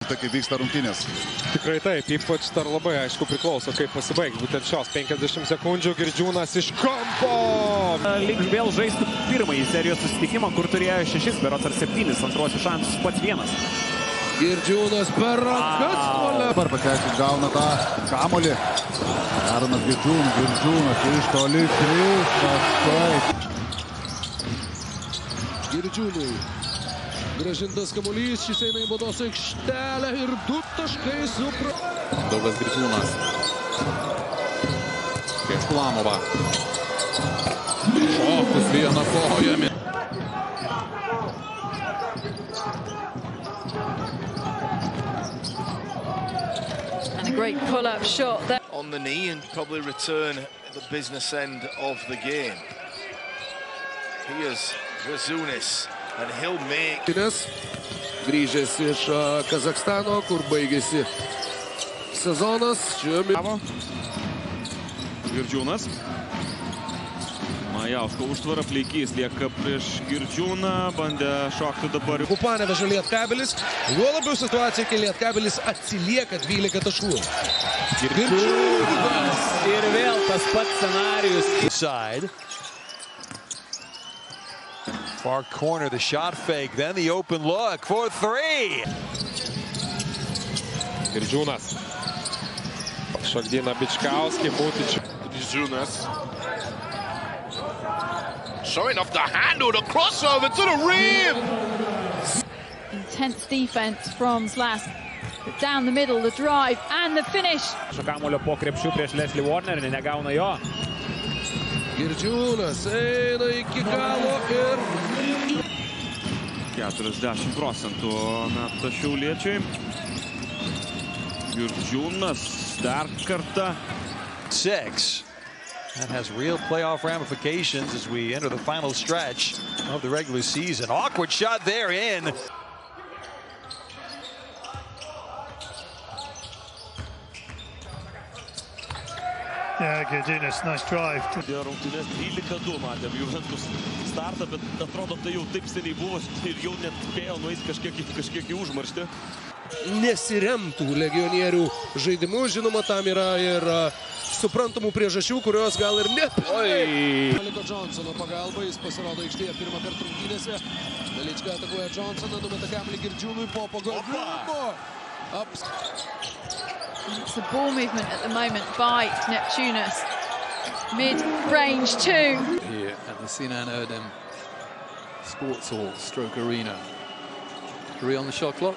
tai, kaip vyksta rungtynės. Tikrai taip, ypač dar labai aišku priklauso, kaip pasibaigs. Būtent šios 50 sekundžių Girdžiūnas iš kampo. Link vėl žaistų pirmąjį serijos susitikimą, kur turėjo 6, berods ar 7 antruosius šansus pats vienas. Girdžiūnas per rankas. Dabar Pakevičius gauna tą kamuolį. Aronas Girdžiūnas iš toli 3 taškai. Girdžiūnui grąžintas kamuolys, šis eina į baudos aikštelę ir 2 taškai Daugas Girdžiūnas. Prieš Kulamovą. Šokus vieną kojami. And a great pull-up shot there. On the knee and probably return the business end of the game. Here's Razunis, and he'll make... Grįžęs iš Kazakstano, kur baigėsi sezonas. Girdžiūnas. Majausko užtvara, Pleikys lieka prieš Girdžiūną, bandė šokti dabar. Panevėžio Lietkabelis, juo labiau situacija, kai Lietkabelis atsilieka 12 taškų. Girdžiūnas. Ir vėl tas pats scenarius. Side. Far corner, the shot fake, then the open look for 3. Girdžiūnas. Šaldina Bičkauskį, Būtičių. Girdžiūnas. Showing off the handle, the crossover to the rim. Intense defense from Slask. But down the middle, the drive and the finish. Kamuolio po krepšių prieš Leslie Warner, negauna jo. Girdžiūnas eina iki galo ir... 40% meta šiauliečiai. Girdžiūnas dar kartą. 6. That has real playoff ramifications as we enter the final stretch of the regular season. Awkward shot there in. Yeah, Girdžiūnas, nice drive. Rungtynės 12-2 matėm Juventus startą, bet atrodo tai jau taip seniai buvo ir jau net spėjo nueiti kažkiek į užmarštį. Nesiremtų legionierių žaidimu, žinoma, tam yra ir suprantamų priežasčių, kurios gal ir net... Liko Johnsono pagalba, jis pasirodo aikštėje pirmą kartą rungtynėse. Velička atakuoja Johnsoną, numeta kamuolį Girdžiūnui po pagavimo. It's a ball movement at the moment by Neptunus. Mid-range 2. Here at the Sinan Erdem Sports Hall, Stroke Arena. 3 on the shot clock.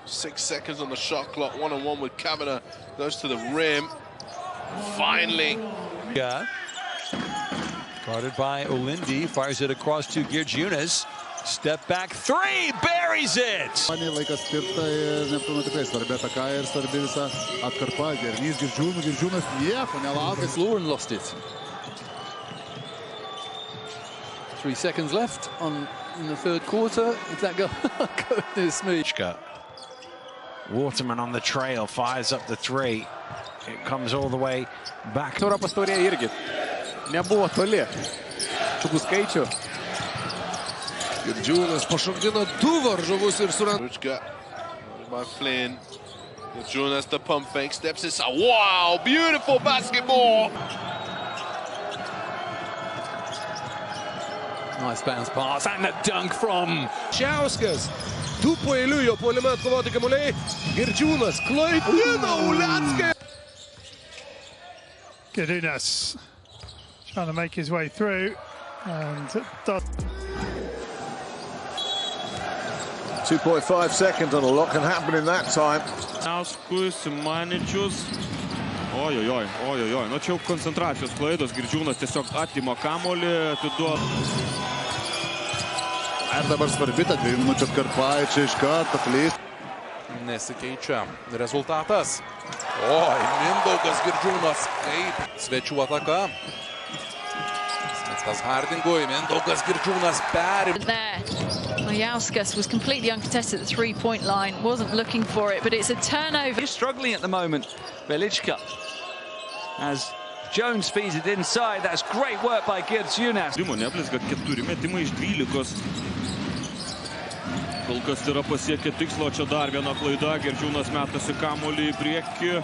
6 seconds on the shot clock, 1-on-1 with Kavanagh, goes to the rim. Finally. Yeah. Guarded by Olindi, fires it across to Girdžiūnas. Step back 3, buries it! Laikas skirta ir Neptūno tikrai svarbi ataka ir svarbi visa atkarpa. Girdžiūnas nieko nelaukia. Lauren lost it. 3 seconds left in the third quarter. If that goes smooth. Waterman on the trail, fires up the 3. It comes all the way back. Europos taurėje irgi nebuvo toli. Šių skaičių. Girdžiūnas pašokdino 2 varžovus ir suranda. By Flynn. Girdžiūnas the pump fake, steps inside. Wow, beautiful basketball. Nice bounce pass and a dunk from Šiauskas. 2 paeiliui jo puolime atkovoti kamuoliai. Girdžiūnas klaidina Ulecką. Girdžiūnas trying to make his way through and 2.5 seconds on a lot can happen in that time. Auskui, Simaničius. Ojojoj. Nu čia jau koncentracijos klaidos. Girdžiūnas tiesiog atima kamuolį, atiduoda. Ir dabar svarbi ta 2 minučių atkarpa, čia iš karto klys. Nesikeičia rezultatas. Oi, Mindaugas Girdžiūnas, kaip svečių ataka. Smetskas Hardingui, Mindaugas Girdžiūnas perim. Majauskas was completely uncontested at the 3-point line, wasn't looking for it, but it's a turnover. He's struggling at the moment, Velička. As Jones feeds it inside, that's great work by Girdžiūnas. Neblizga 4 metimai iš 12. Kol kas yra pasiekę tikslo, čia dar viena klaida, Girdžiūnas metasi kamuolį į priekį.